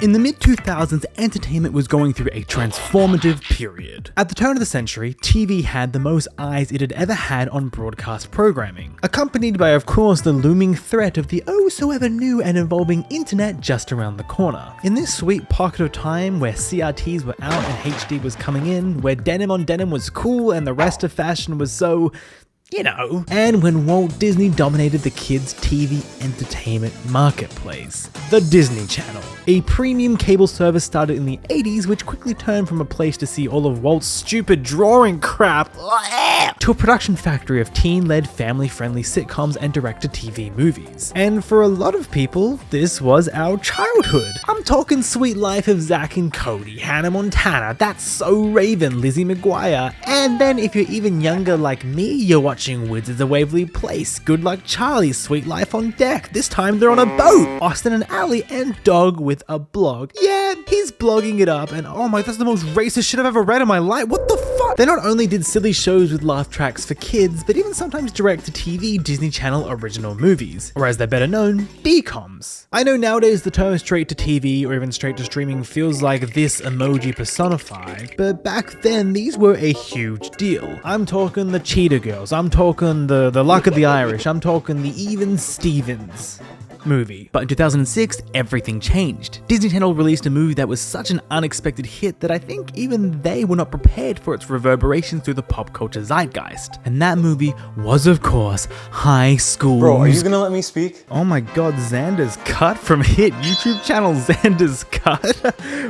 In the mid-2000s, entertainment was going through a transformative period. At the turn of the century, TV had the most eyes it had ever had on broadcast programming, accompanied by, of course, the looming threat of the oh-so-ever new and evolving internet just around the corner. In this sweet pocket of time where CRTs were out and HD was coming in, where denim on denim was cool and the rest of fashion was so... you know, and when Walt Disney dominated the kids' TV entertainment marketplace. The Disney Channel, a premium cable service started in the 80s which quickly turned from a place to see all of Walt's stupid drawing crap to a production factory of teen-led family-friendly sitcoms and direct-to-TV movies. And for a lot of people, this was our childhood. I'm talking Sweet Life of Zack and Cody, Hannah Montana, That's So Raven, Lizzie McGuire, and then if you're even younger like me, you're watching Wizards of Waverly Place, Good Luck Charlie, Sweet Life on Deck, this time they're on a boat, Austin and Ally, and Dog with a Blog. Yeah, he's blogging it up, and oh my, that's the most racist shit I've ever read in my life, what the fuck? They not only did silly shows with laugh tracks for kids, but even sometimes direct-to-TV Disney Channel original movies, or as they're better known, DCOMs. I know nowadays the term straight-to-TV or even straight-to-streaming feels like this emoji personified, but back then these were a huge deal. I'm talking the Cheetah Girls, I'm talking the Luck of the Irish, I'm talking the Even Stevens movie. But in 2006, everything changed. Disney Channel released a movie that was such an unexpected hit that I think even they were not prepared for its reverberations through the pop culture zeitgeist. And that movie was, of course, High School Bro, are you gonna let me speak? Oh my god, Xander's Cut from hit YouTube channel Xander's Cut?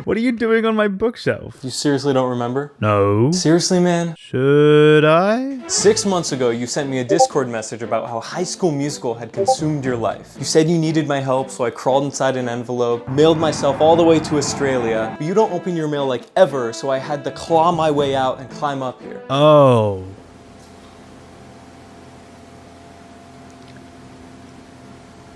What are you doing on my bookshelf? You seriously don't remember? No. Seriously, man? Should I? 6 months ago, you sent me a Discord message about how High School Musical had consumed your life. You said you needed my help, so I crawled inside an envelope, mailed myself all the way to Australia, but you don't open your mail like ever, so I had to claw my way out and climb up here. Oh.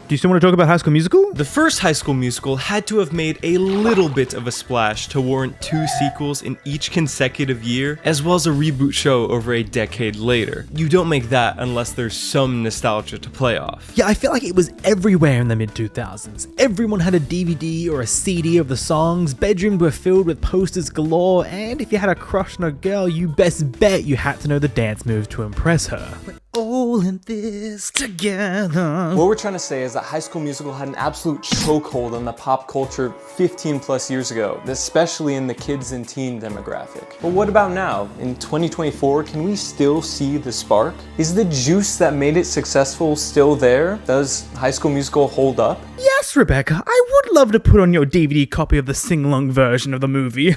Do you still want to talk about High School Musical? The first High School Musical had to have made a little bit of a splash to warrant 2 sequels in each consecutive year, as well as a reboot show over a decade later. You don't make that unless there's some nostalgia to play off. Yeah, I feel like it was everywhere in the mid-2000s. Everyone had a DVD or a CD of the songs, bedrooms were filled with posters galore, and if you had a crush on a girl, you best bet you had to know the dance moves to impress her. All in this together. What we're trying to say is that High School Musical had an absolute chokehold on the pop culture 15 plus years ago, especially in the kids and teen demographic. But what about now? In 2024, can we still see the spark? Is the juice that made it successful still there? Does High School Musical hold up? Yes, Rebecca, I would love to put on your DVD copy of the sing-along version of the movie.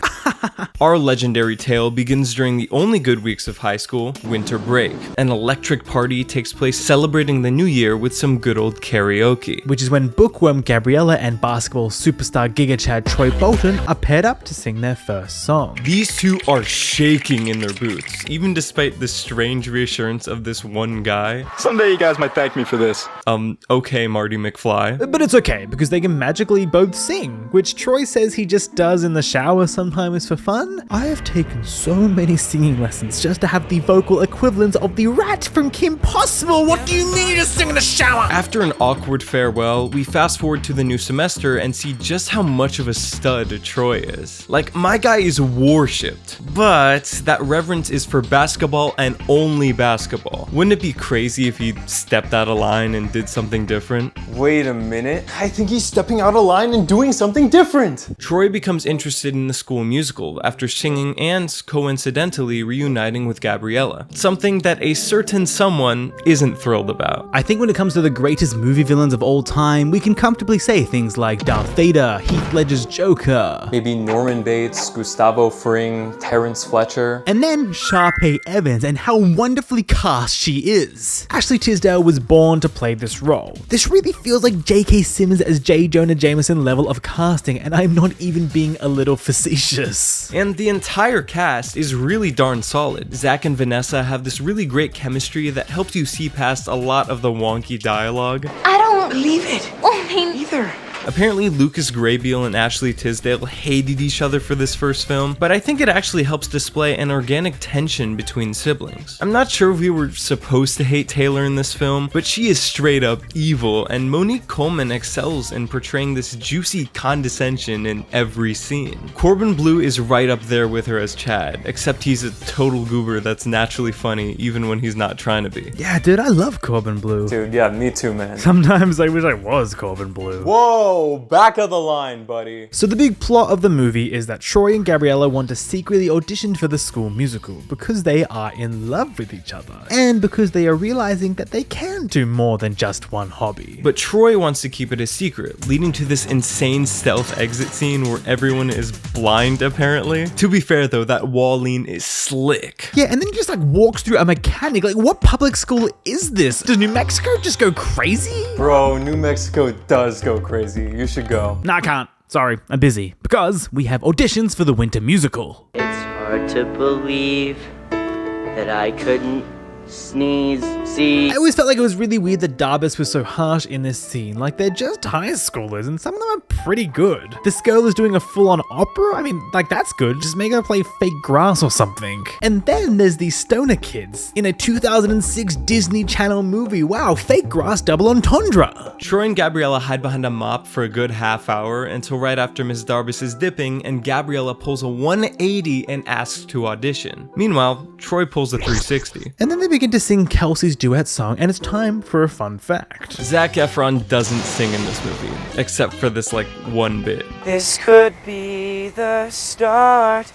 Our legendary tale begins during the only good weeks of high school, winter break. An electric party takes place celebrating the new year with some good old karaoke. Which is when bookworm Gabriella and basketball superstar Giga Chad Troy Bolton are paired up to sing their first song. These two are shaking in their boots, even despite the strange reassurance of this one guy. Someday you guys might thank me for this. Okay, Marty McFly. But it's okay, because they can magically both sing, which Troy says he just does in the shower sometimes for fun. I have taken so many singing lessons just to have the vocal equivalent of the rat from Kim Possible. What do you mean to sing in the shower? After an awkward farewell, we fast forward to the new semester and see just how much of a stud Troy is. Like, my guy is worshipped, but that reverence is for basketball and only basketball. Wouldn't it be crazy if he stepped out of line and did something different? Wait a minute, I think he's stepping out of line and doing something different. Troy becomes interested in the school musical after singing and, coincidentally, reuniting with Gabriella, something that a certain someone isn't thrilled about. I think when it comes to the greatest movie villains of all time, we can comfortably say things like Darth Vader, Heath Ledger's Joker, maybe Norman Bates, Gustavo Fring, Terrence Fletcher, and then Sharpay Evans and how wonderfully cast she is. Ashley Tisdale was born to play this role. This really feels like J.K. Simmons as J. Jonah Jameson level of casting, and I'm not even being a little facetious. And the entire cast is really darn solid. Zach and Vanessa have this really great chemistry that helps you see past a lot of the wonky dialogue. I don't believe it. Oh, me neither. Apparently Lucas Grabeel and Ashley Tisdale hated each other for this first film, but I think it actually helps display an organic tension between siblings. I'm not sure if we were supposed to hate Taylor in this film, but she is straight up evil, and Monique Coleman excels in portraying this juicy condescension in every scene. Corbin Bleu is right up there with her as Chad, except he's a total goober that's naturally funny even when he's not trying to be. Yeah, dude, I love Corbin Bleu. Dude, yeah, me too, man. Sometimes I wish I was Corbin Bleu. Whoa, back of the line, buddy. So the big plot of the movie is that Troy and Gabriella want to secretly audition for the school musical because they are in love with each other, and because they are realizing that they can do more than just one hobby. But Troy wants to keep it a secret, leading to this insane stealth exit scene where everyone is blind apparently. To be fair though, that wall lean is slick. Yeah, and then he just like walks through a mechanic. Like, what public school is this? Does New Mexico just go crazy? Bro, New Mexico does go crazy. You should go. No, I can't. Sorry, I'm busy. Because we have auditions for the winter musical. It's hard to believe that I couldn't sneeze, see. I always felt like it was really weird that Darbus was so harsh in this scene. Like, they're just high schoolers and some of them are pretty good. This girl is doing a full-on opera? I mean, like, that's good. Just make her play fake grass or something. And then there's these stoner kids in a 2006 Disney Channel movie. Wow, fake grass double entendre. Troy and Gabriella hide behind a mop for a good half hour until right after Miss Darbus is dipping and Gabriella pulls a 180 and asks to audition. Meanwhile, Troy pulls a 360. And then they begin to sing Kelsey's duet song, and it's time for a fun fact. Zac Efron doesn't sing in this movie, except for this like one bit. This could be the start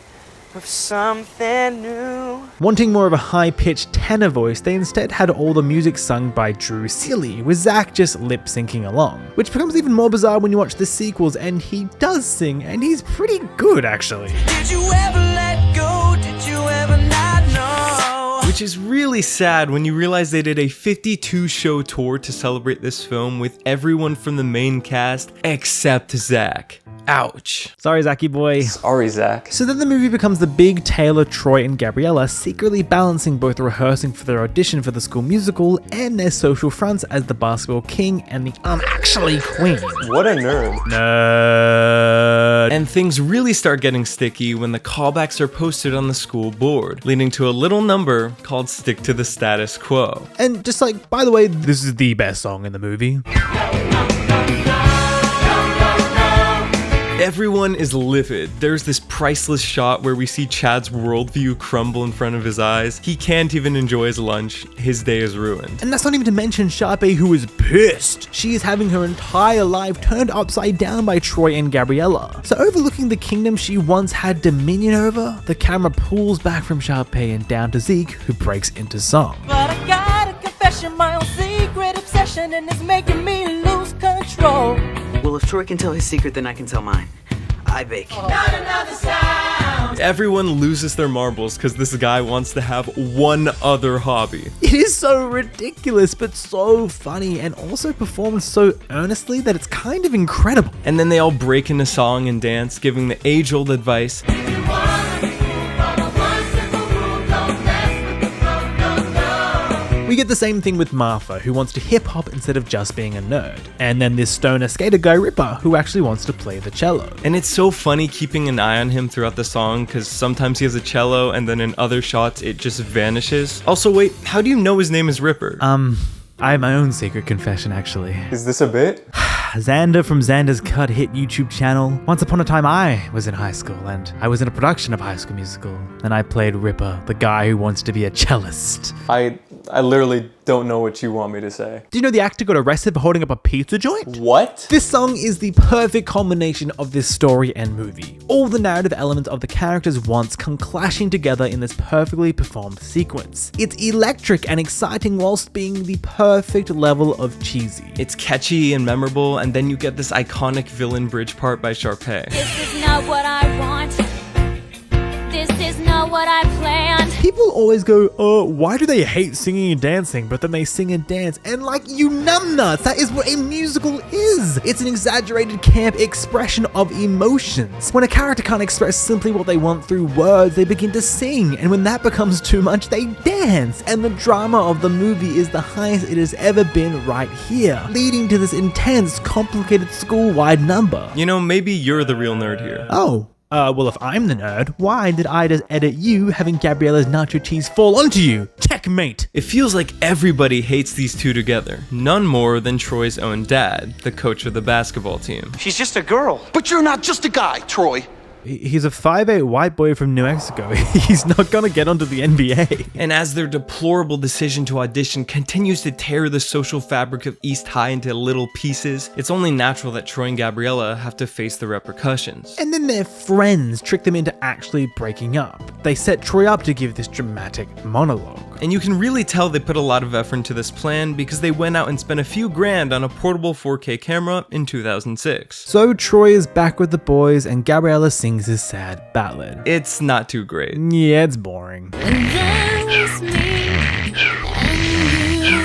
of something new. Wanting more of a high-pitched tenor voice, they instead had all the music sung by Drew Seeley, with Zach just lip-syncing along. Which becomes even more bizarre when you watch the sequels, and he does sing, and he's pretty good actually. Did you ever let go? Did you ever not know? Which is really sad when you realize they did a 52-show tour to celebrate this film with everyone from the main cast except Zach. Ouch. Sorry, Zachy boy. Sorry, Zach. So then the movie becomes the big Taylor, Troy, and Gabriella secretly balancing both rehearsing for their audition for the school musical and their social fronts as the basketball king and the actually queen. What a nerd. Nerd. And things really start getting sticky when the callbacks are posted on the school board, leading to a little number called Stick to the Status Quo. And just like, by the way, this is the best song in the movie. Everyone is livid. There's this priceless shot where we see Chad's worldview crumble in front of his eyes. He can't even enjoy his lunch. His day is ruined. And that's not even to mention Sharpay, who is pissed. She is having her entire life turned upside down by Troy and Gabriella. So overlooking the kingdom she once had dominion over, the camera pulls back from Sharpay and down to Zeke, who breaks into song. But I got a confession, my own secret obsession, and it's making me lose control. Well, if Troy can tell his secret, then I can tell mine. I bake. Not another sound. Everyone loses their marbles because this guy wants to have one other hobby. It is so ridiculous, but so funny, and also performed so earnestly that it's kind of incredible. And then they all break into song and dance, giving the age-old advice. We get the same thing with Martha, who wants to hip-hop instead of just being a nerd. And then this stoner skater guy Ripper, who actually wants to play the cello. And it's so funny keeping an eye on him throughout the song because sometimes he has a cello and then in other shots it just vanishes. Also, wait, how do you know his name is Ripper? I have my own secret confession, actually. Is this a bit? Xander from Xander's Cut hit YouTube channel. Once upon a time I was in high school and I was in a production of High School Musical, and I played Ripper, the guy who wants to be a cellist. I literally don't know what you want me to say. Do you know the actor got arrested for holding up a pizza joint? What? This song is the perfect combination of this story and movie. All the narrative elements of the characters' wants come clashing together in this perfectly performed sequence. It's electric and exciting whilst being the perfect level of cheesy. It's catchy and memorable, and then you get this iconic villain bridge part by Sharpay. This is not what I want. this is not what I planned. People always go, why do they hate singing and dancing, but then they sing and dance? And like, you numbnuts, that is what a musical is. It's an exaggerated camp expression of emotions. When a character can't express simply what they want through words, they begin to sing, and when that becomes too much, they dance. And the drama of the movie is the highest it has ever been right here, leading to this intense, complicated school-wide number. You know, maybe you're the real nerd here. Oh. Well, if I'm the nerd, why did I just edit you having Gabriella's nacho cheese fall onto you? Checkmate! It feels like everybody hates these two together. None more than Troy's own dad, the coach of the basketball team. She's just a girl. But you're not just a guy, Troy. He's a 5'8" white boy from New Mexico. He's not gonna get onto the NBA. And as their deplorable decision to audition continues to tear the social fabric of East High into little pieces, it's only natural that Troy and Gabriella have to face the repercussions. And then their friends trick them into actually breaking up. They set Troy up to give this dramatic monologue. And you can really tell they put a lot of effort into this plan because they went out and spent a few grand on a portable 4K camera in 2006. So Troy is back with the boys and Gabriella sings his sad ballad. It's not too great. Yeah, it's boring.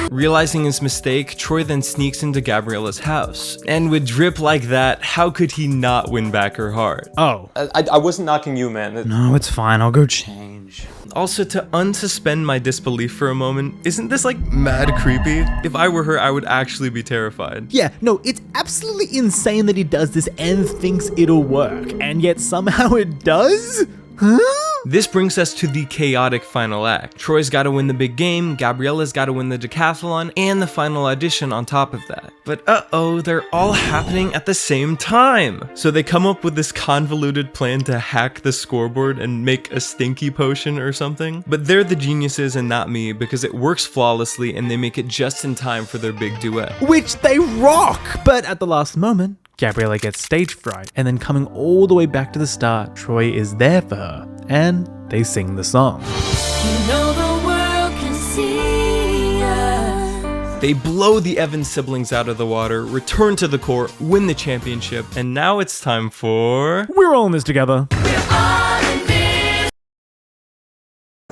Realizing his mistake, Troy then sneaks into Gabriella's house. And with drip like that, how could he not win back her heart? Oh. I wasn't knocking you, man. No, it's fine. I'll go change. Also, to unsuspend my disbelief for a moment, isn't this like mad creepy? If I were her, I would actually be terrified. Yeah, no, it's absolutely insane that he does this and thinks it'll work, and yet somehow it does? Huh? This brings us to the chaotic final act. Troy's gotta win the big game, Gabriella's gotta win the decathlon, and the final audition on top of that. But uh-oh, they're all happening at the same time! So they come up with this convoluted plan to hack the scoreboard and make a stinky potion or something. But they're the geniuses and not me, because it works flawlessly and they make it just in time for their big duet. Which they rock! But at the last moment, Gabriella gets stage fright, and then coming all the way back to the start, Troy is there for her, and they sing the song. You know the world can see us. They blow the Evans siblings out of the water, return to the court, win the championship, and now it's time for... We're all in this together.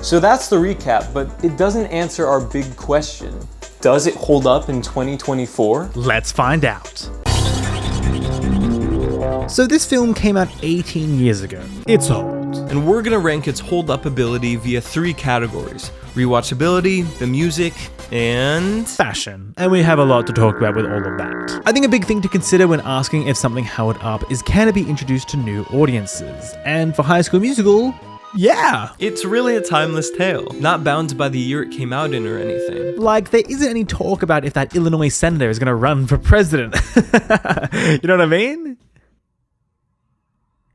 So that's the recap, but it doesn't answer our big question. Does it hold up in 2024? Let's find out. So this film came out 18 years ago. It's old. And we're gonna rank its hold-up ability via 3 categories: rewatchability, the music, and... fashion. And we have a lot to talk about with all of that. I think a big thing to consider when asking if something held up is, can it be introduced to new audiences? And for High School Musical, yeah! It's really a timeless tale, not bound by the year it came out in or anything. Like, there isn't any talk about if that Illinois senator is gonna run for president. You know what I mean?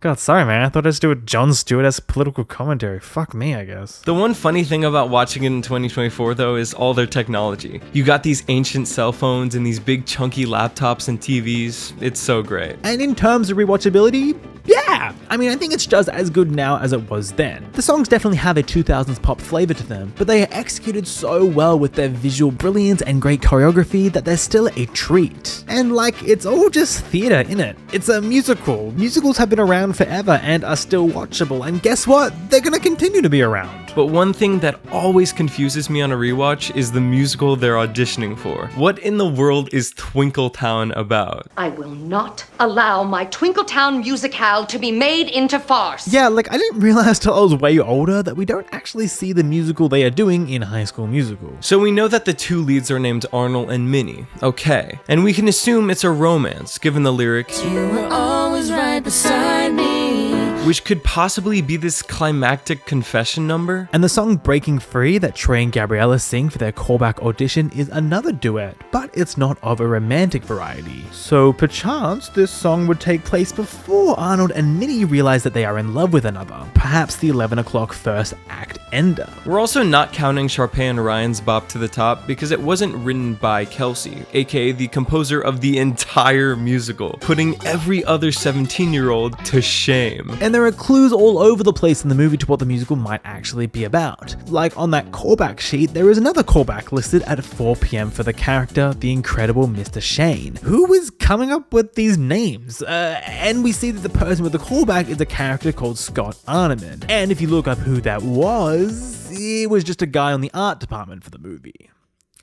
God, sorry man, I thought I'd just do a Jon Stewart-esque political commentary. Fuck me, I guess. The one funny thing about watching it in 2024 though is all their technology. You got these ancient cell phones and these big chunky laptops and TVs. It's so great. And in terms of rewatchability, yeah! I mean, I think it's just as good now as it was then. The songs definitely have a 2000s pop flavor to them, but they are executed so well with their visual brilliance and great choreography that they're still a treat. And like, it's all just theater, innit? It's a musical. Musicals have been around forever and are still watchable, and guess what? They're gonna continue to be around. But one thing that always confuses me on a rewatch is the musical they're auditioning for. What in the world is Twinkletown about? I will not allow my Twinkletown musicale to be made into farce. Yeah, like I didn't realize till I was way older that we don't actually see the musical they are doing in High School Musical. So we know that the 2 leads are named Arnold and Minnie. Okay. And we can assume it's a romance, given the lyrics, You were always right beside me. which could possibly be this climactic confession number. And the song Breaking Free that Troy and Gabriella sing for their callback audition is another duet, but it's not of a romantic variety. So perchance this song would take place before Arnold and Minnie realize that they are in love with another. Perhaps the 11 o'clock first act ender. We're also not counting Sharpay and Ryan's bop to the top because it wasn't written by Kelsey, aka the composer of the entire musical, putting every other 17-year-old to shame. And there are clues all over the place in the movie to what the musical might actually be about. Like on that callback sheet, there is another callback listed at 4 p.m. for the character, the incredible Mr. Shane. Who is coming up with these names? And we see that the person with the callback is a character called Scott Arneman. And if you look up who that was, it was just a guy on the art department for the movie.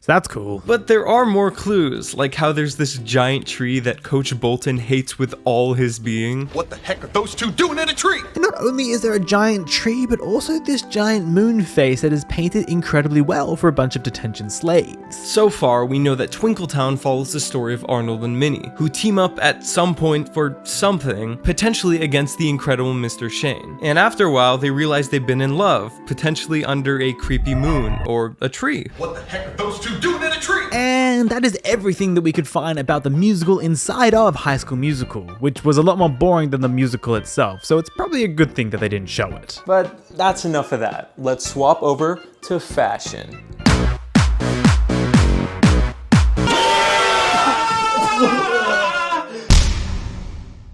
So that's cool. But there are more clues, like how there's this giant tree that Coach Bolton hates with all his being. What the heck are those two doing in a tree? And not only is there a giant tree, but also this giant moon face that is painted incredibly well for a bunch of detention slaves. So far, we know that Twinkletown follows the story of Arnold and Minnie, who team up at some point for something, potentially against the incredible Mr. Shane. And after a while, they realize they've been in love, potentially under a creepy moon or a tree. What the heck are those two doing in a tree? And that is everything that we could find about the musical inside of High School Musical, which was a lot more boring than the musical itself, so it's probably a good thing that they didn't show it. But that's enough of that. Let's swap over to fashion.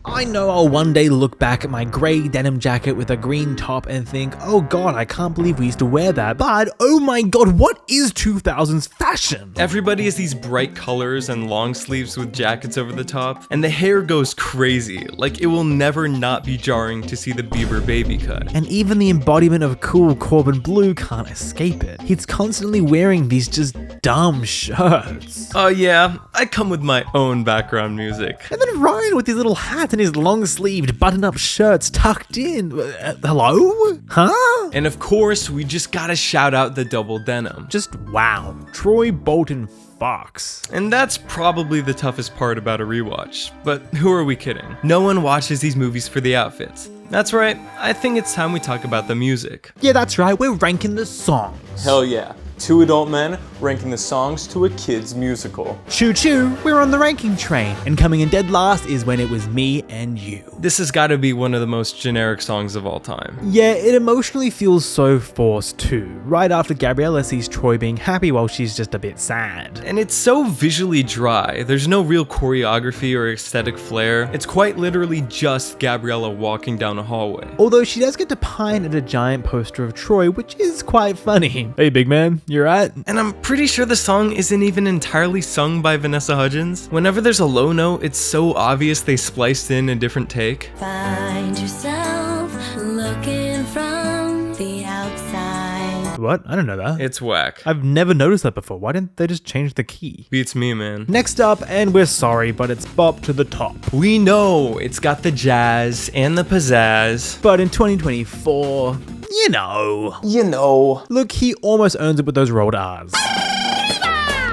I know I'll one day look back at my grey denim jacket with a green top and think, oh god, I can't believe we used to wear that, but oh my god, what is 2000s fashion? Everybody has these bright colors and long sleeves with jackets over the top, and the hair goes crazy, like it will never not be jarring to see the Bieber baby cut. And even the embodiment of cool Corbin Bleu can't escape it. He's constantly wearing these just dumb shirts. Oh yeah, I come with my own background music. And then Ryan with his little hat and his long-sleeved button-up shirts tucked in. Hello? Huh? And of course, we just gotta shout out the double denim. Just wow. Troy Bolton Fox. And that's probably the toughest part about a rewatch. But who are we kidding? No one watches these movies for the outfits. That's right, I think it's time we talk about the music. Yeah, that's right, we're ranking the songs. Hell yeah. Two adult men ranking the songs to a kid's musical. Choo choo, we're on the ranking train, and coming in dead last is When It Was Me and You. This has got to be one of the most generic songs of all time. Yeah, it emotionally feels so forced too, right after Gabriella sees Troy being happy while she's just a bit sad. And it's so visually dry, there's no real choreography or aesthetic flair, it's quite literally just Gabriella walking down a hallway. Although she does get to pine at a giant poster of Troy, which is quite funny. Hey big man, you right? And I'm pretty sure the song isn't even entirely sung by Vanessa Hudgens. Whenever there's a low note, it's so obvious they spliced in a different take. Find yourself looking from the outside. What? I don't know that. It's whack. I've never noticed that before. Why didn't they just change the key? Beats me, man. Next up, and we're sorry, but it's Bop to the Top. We know it's got the jazz and the pizzazz. But in 2024, you know. Look, he almost earns it with those rolled R's.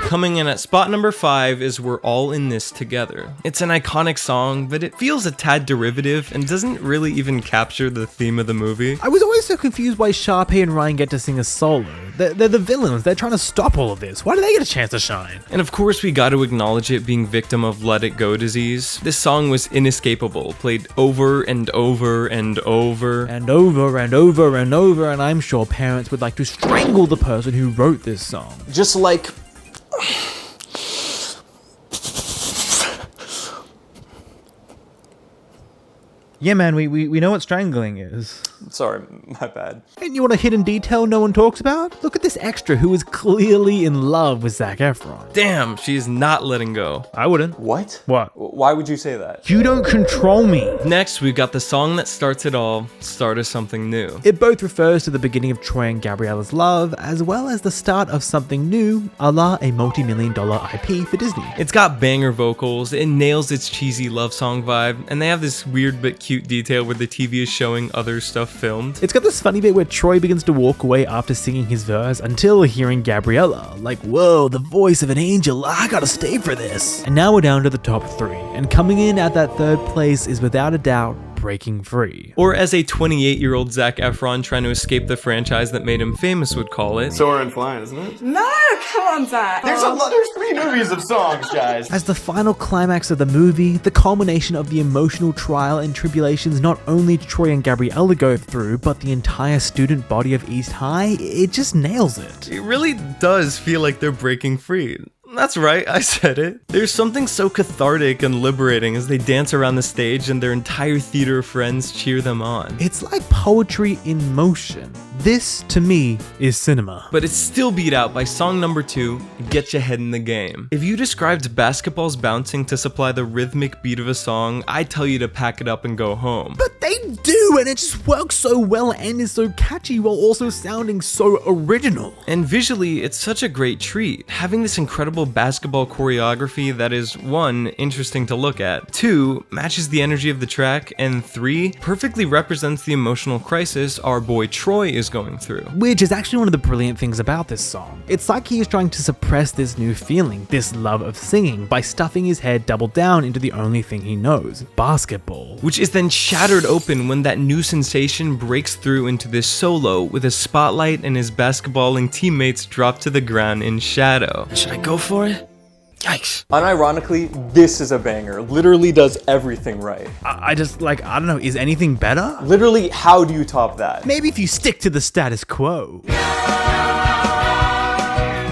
Coming in at spot number 5 is We're All In This Together. It's an iconic song, but it feels a tad derivative and doesn't really even capture the theme of the movie. I was always so confused why Sharpay and Ryan get to sing a solo. They're the villains, they're trying to stop all of this. Why do they get a chance to shine? And of course we gotta acknowledge it being victim of let it go disease. This song was inescapable, played over and over and over. And over and over and over, and I'm sure parents would like to strangle the person who wrote this song. Just like... Yeah man, we know what strangling is. Sorry, my bad. And you want a hidden detail no one talks about? Look at this extra who is clearly in love with Zac Efron. Damn, she's not letting go. I wouldn't. What? What? Why would you say that? You don't control me. Next, we've got the song that starts it all, Start of Something New. It both refers to the beginning of Troy and Gabriella's love, as well as the start of something new, a la a multi-million-dollar IP for Disney. It's got banger vocals, it nails its cheesy love song vibe, and they have this weird but cute detail where the TV is showing other stuff filmed. It's got this funny bit where Troy begins to walk away after singing his verse until hearing Gabriella, like, whoa, the voice of an angel, I gotta stay for this. And now we're down to the top 3, and coming in at that third place is without a doubt breaking free. Or as a 28-year-old Zac Efron trying to escape the franchise that made him famous would call it, Soaring Flying, isn't it? No, come on, Zach. There's 3 movies of songs, guys. As the final climax of the movie, the culmination of the emotional trial and tribulations not only Troy and Gabriella go through, but the entire student body of East High, it just nails it. it really does feel like they're breaking free. That's right, I said it. There's something so cathartic and liberating as they dance around the stage and their entire theater of friends cheer them on. It's like poetry in motion. This, to me, is cinema. But it's still beat out by song number 2, Get Your Head in the Game. If you described basketballs bouncing to supply the rhythmic beat of a song, I'd tell you to pack it up and go home. But they do, and it just works so well and is so catchy while also sounding so original. And visually, it's such a great treat. Having this incredible basketball choreography that is 1, interesting to look at, 2, matches the energy of the track, and 3, perfectly represents the emotional crisis our boy Troy is going through. Which is actually one of the brilliant things about this song. It's like he is trying to suppress this new feeling, this love of singing, by stuffing his head double down into the only thing he knows, basketball. Which is then shattered open when that new sensation breaks through into this solo with a spotlight and his basketballing teammates drop to the ground in shadow. Should I go for it? Yikes. Unironically, this is a banger. Literally does everything right. I just, I don't know, is anything better? Literally, how do you top that? Maybe if you stick to the status quo.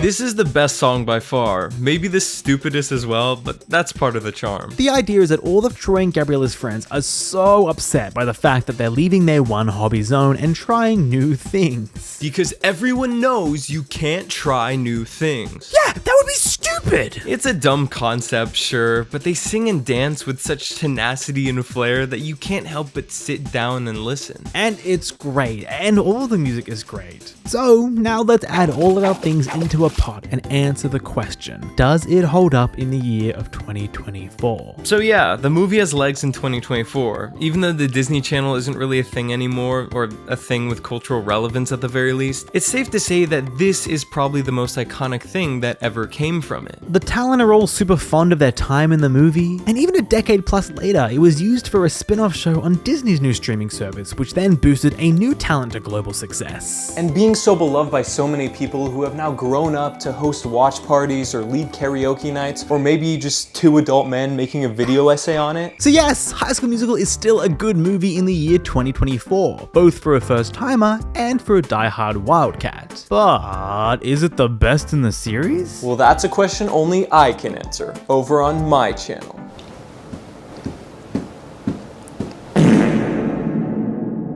This is the best song by far, maybe the stupidest as well, but that's part of the charm. The idea is that all of Troy and Gabriella's friends are so upset by the fact that they're leaving their one hobby zone and trying new things. Because everyone knows you can't try new things. Yeah, that would be stupid! It's a dumb concept, sure, but they sing and dance with such tenacity and flair that you can't help but sit down and listen. And it's great, and all the music is great. So now let's add all of our things into a pot and answer the question, does it hold up in the year of 2024? So yeah, the movie has legs in 2024, even though the Disney Channel isn't really a thing anymore, or a thing with cultural relevance at the very least. It's safe to say that this is probably the most iconic thing that ever came from it. The talent are all super fond of their time in the movie, and even a decade plus later, it was used for a spin-off show on Disney's new streaming service, which then boosted a new talent to global success. And being so beloved by so many people who have now grown up to host watch parties or lead karaoke nights, or maybe just 2 adult men making a video essay on it. So yes, High School Musical is still a good movie in the year 2024, both for a first-timer and for a die-hard Wildcat. But is it the best in the series? Well, that's a question only I can answer, over on my channel.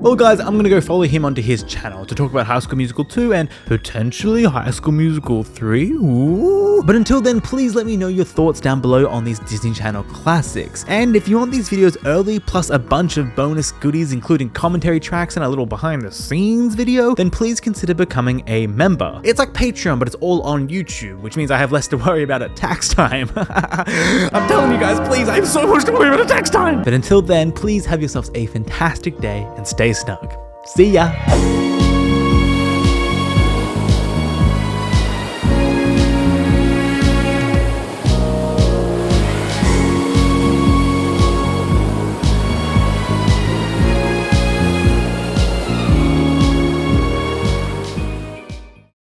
Well guys, I'm gonna go follow him onto his channel to talk about High School Musical 2 and potentially High School Musical 3. Ooh. But until then, please let me know your thoughts down below on these Disney Channel classics. And if you want these videos early, plus a bunch of bonus goodies including commentary tracks and a little behind the scenes video, then please consider becoming a member. It's like Patreon, but it's all on YouTube, which means I have less to worry about at tax time. I'm telling you guys, please, I have so much to worry about at tax time. But until then, please have yourselves a fantastic day and stay snug. See ya!